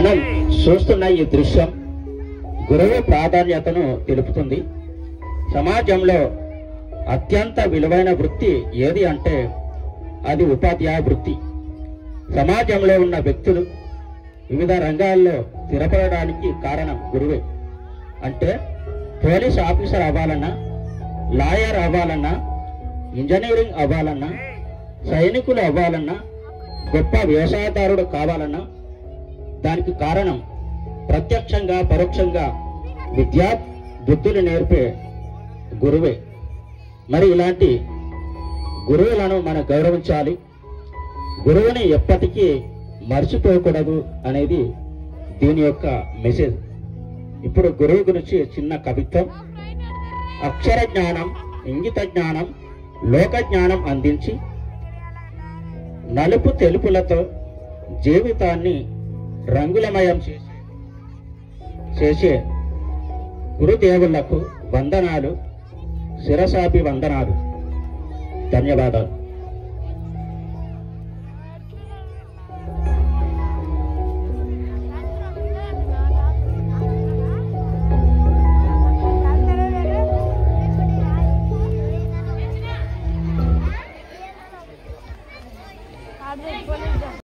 మనం చూస్తున్న ఈ దృశ్యం గురువు ప్రాధాన్యతను తెలుపుతుంది. సమాజంలో అత్యంత విలువైన వృత్తి ఏది అంటే అది ఉపాధ్యాయ వృత్తి. సమాజంలో ఉన్న వ్యక్తులు వివిధ రంగాల్లో స్థిరపడడానికి కారణం గురువే. అంటే పోలీస్ ఆఫీసర్ అవ్వాలన్నా, లాయర్ అవ్వాలన్నా, ఇంజనీరింగ్ అవ్వాలన్నా, సైనికులు అవ్వాలన్నా, గొప్ప వ్యవసాయదారుడు కావాలన్నా దానికి కారణం ప్రత్యక్షంగా పరోక్షంగా విద్యా బుద్ధులు నేర్పే గురువే. మరి ఇలాంటి గురువులను మనం గౌరవించాలి, గురువుని ఎప్పటికీ మర్చిపోకూడదు అనేది దీని యొక్క మెసేజ్. ఇప్పుడు గురువు గురించి చిన్న కవిత్వం. అక్షర జ్ఞానం, ఇంగిత జ్ఞానం, లోక జ్ఞానం అందించి నలుపు తెలుపులతో జీవితాన్ని రంగులమయం చేసే గురుదేవులకు వందనాలు, శిరసాపి వందనాలు. ధన్యవాదాలు.